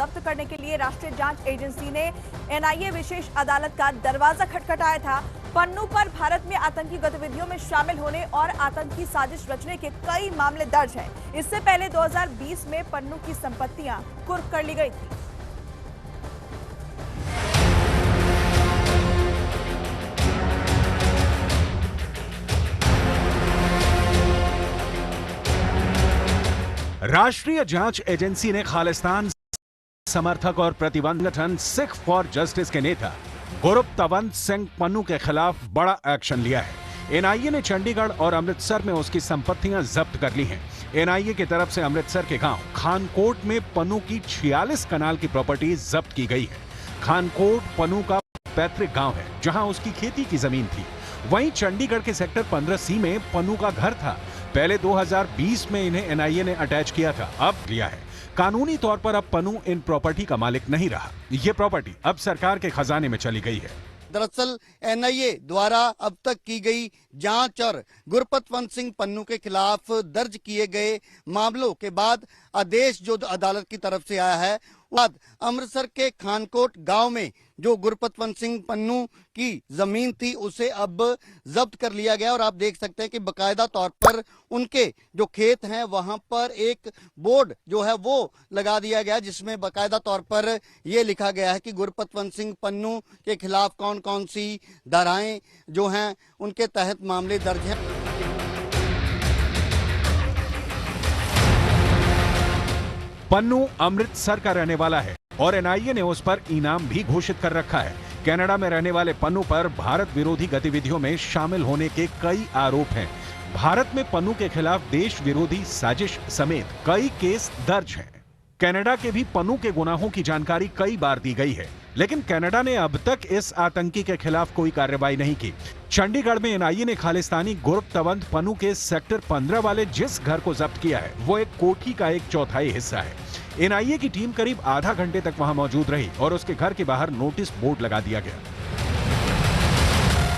जब्त करने के लिए राष्ट्रीय जांच एजेंसी ने एनआईए विशेष अदालत का दरवाजा खटखटाया था। पन्नू पर भारत में आतंकी गतिविधियों में शामिल होने और आतंकी साजिश रचने के कई मामले दर्ज हैं। इससे पहले 2020 में पन्नू की संपत्तियां कुर्क कर ली गई थी। राष्ट्रीय जांच एजेंसी ने खालिस्तान समर्थक और प्रतिबंध संगठन सिख फॉर जस्टिस के नेता गुरप्तवंत सिंह पन्नू के खिलाफ बड़ा एक्शन लिया है। एनआईए ने चंडीगढ़ और अमृतसर में उसकी संपत्तियां जब्त कर ली हैं। एनआईए की तरफ से अमृतसर के गांव खानकोट में पन्नू की 46 कनाल की प्रॉपर्टी जब्त की गई है। खानकोट पन्नू का पैतृक गांव है, जहां उसकी खेती की जमीन थी। वहीं चंडीगढ़ के सेक्टर 15C में पन्नू का घर था। पहले 2020 में इन्हें एनआईए ने अटैच किया था, अब लिया है। कानूनी तौर पर अब पन्नू इन प्रॉपर्टी का मालिक नहीं रहा। ये प्रॉपर्टी अब सरकार के खजाने में चली गई है। दरअसल एनआईए द्वारा अब तक की गई जांच और गुरपतवंत सिंह पन्नू के खिलाफ दर्ज किए गए मामलों के बाद आदेश जो अदालत की तरफ से आया है, बाद अमृतसर के खानकोट गांव में जो गुरपतवंत सिंह पन्नू की जमीन थी उसे अब जब्त कर लिया गया। और आप देख सकते हैं कि बकायदा तौर पर उनके जो खेत हैं वहां पर एक बोर्ड जो है वो लगा दिया गया, जिसमें बकायदा तौर पर यह लिखा गया है कि गुरपतवंत सिंह पन्नू के खिलाफ कौन कौन सी धाराएं जो हैं उनके तहत मामले दर्ज हैं। पन्नू अमृतसर का रहने वाला है और एनआईए ने उस पर इनाम भी घोषित कर रखा है। कनाडा में रहने वाले पन्नू पर भारत विरोधी गतिविधियों में शामिल होने के कई आरोप हैं। भारत में पन्नू के खिलाफ देश विरोधी साजिश समेत कई केस दर्ज हैं। कनाडा के भी पन्नू के गुनाहों की जानकारी कई बार दी गई है, लेकिन कनाडा ने अब तक इस आतंकी के खिलाफ कोई कार्रवाई नहीं की। चंडीगढ़ में एनआईए ने खालिस्तानी गुरप्तवंत पन्नू के सेक्टर 15 वाले जिस घर को जब्त किया है वो एक कोठी का 1/4 हिस्सा है। एनआईए की टीम करीब आधा घंटे तक वहां मौजूद रही और उसके घर के बाहर नोटिस बोर्ड लगा दिया गया।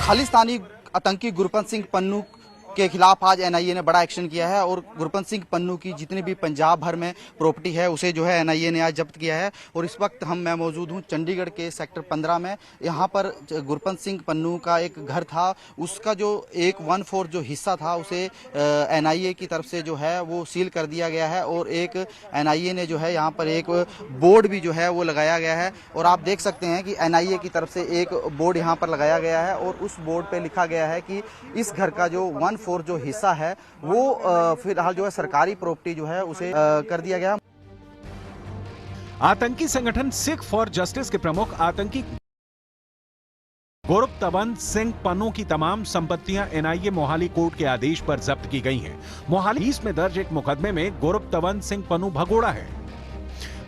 खालिस्तानी आतंकी गुरपतवंत सिंह पन्नू के खिलाफ आज एनआईए ने बड़ा एक्शन किया है और गुरपतवंत सिंह पन्नू की जितनी भी पंजाब भर में प्रॉपर्टी है उसे जो है एनआईए ने आज जब्त किया है। और इस वक्त मैं मौजूद हूं चंडीगढ़ के सेक्टर 15 में। यहां पर गुरपतवंत सिंह पन्नू का एक घर था, उसका जो 1/4 जो हिस्सा था उसे एनआईए की तरफ से जो है वो सील कर दिया गया है। और एक एनआईए ने जो है यहाँ पर एक बोर्ड भी जो है वो लगाया गया है। और आप देख सकते हैं कि एनआईए की तरफ से एक बोर्ड यहाँ पर लगाया गया है और उस बोर्ड पे लिखा गया है कि इस घर का जो 1/4 जो हिस्सा है वो फिलहाल जो है सरकारी प्रॉपर्टी जो है उसे कर दिया गया। आतंकी संगठन सिख फॉर जस्टिस के प्रमुख आतंकी गुरप्तवंत सिंह पन्नू की तमाम संपत्तियां एनआईए मोहाली कोर्ट के आदेश पर जब्त की गई हैं। मोहाली में दर्ज एक मुकदमे में गुरप्तवंत सिंह पन्नू भगोड़ा है।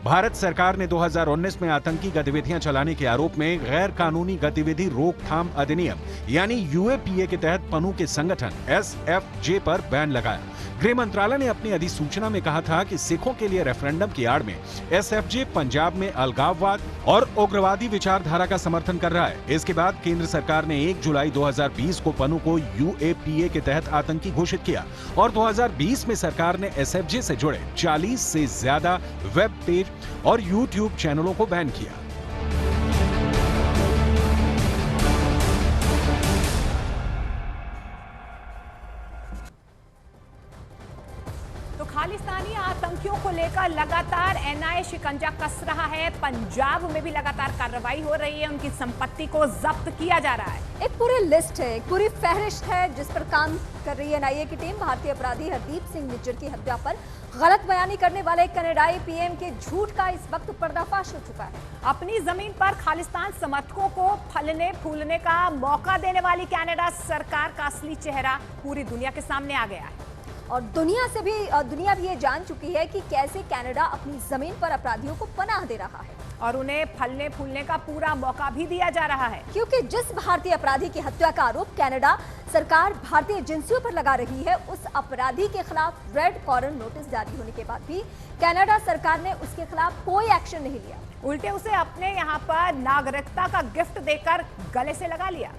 भारत सरकार ने 2019 में आतंकी गतिविधियां चलाने के आरोप में गैर कानूनी गतिविधि रोकथाम अधिनियम यानी यूएपीए के तहत पन्नू के संगठन एसएफजे पर बैन लगाया। गृह मंत्रालय ने अपनी अधिसूचना में कहा था कि सिखों के लिए रेफरेंडम की आड़ में एसएफजे पंजाब में अलगाववाद और उग्रवादी विचारधारा का समर्थन कर रहा है। इसके बाद केंद्र सरकार ने 1 जुलाई 2020 को पन्नू को यूएपीए के तहत आतंकी घोषित किया और 2020 में सरकार ने एसएफजे से जुड़े 40 से ज्यादा वेब पेज और यूट्यूब चैनलों को बैन किया। तो खालिस्तानी आतंकियों को लेकर लगातार एनआईए शिकंजा कस रहा है। पंजाब में भी लगातार कार्रवाई हो रही है, उनकी संपत्ति को जब्त किया जा रहा है। एक पूरी लिस्ट है, एक पूरी फहरिस्त है जिस पर काम कर रही है एनआईए की टीम। भारतीय अपराधी हरदीप सिंह निज्जर की हत्या पर गलत बयानी करने वाले कनाडाई पीएम के झूठ का इस वक्त पर्दाफाश हो चुका है। अपनी जमीन पर खालिस्तान समर्थकों को फलने फूलने का मौका देने वाली कनाडा सरकार का असली चेहरा पूरी दुनिया के सामने आ गया है। और दुनिया भी ये जान चुकी है कि कैसे कनाडा अपनी जमीन पर अपराधियों को पनाह दे रहा है और उन्हें फलने फूलने का पूरा मौका भी दिया जा रहा है। क्योंकि जिस भारतीय अपराधी की हत्या का आरोप कनाडा सरकार भारतीय एजेंसियों पर लगा रही है, उस अपराधी के खिलाफ रेड कॉर्नर नोटिस जारी होने के बाद भी कनाडा सरकार ने उसके खिलाफ कोई एक्शन नहीं लिया, उल्टे उसे अपने यहाँ पर नागरिकता का गिफ्ट देकर गले से लगा लिया।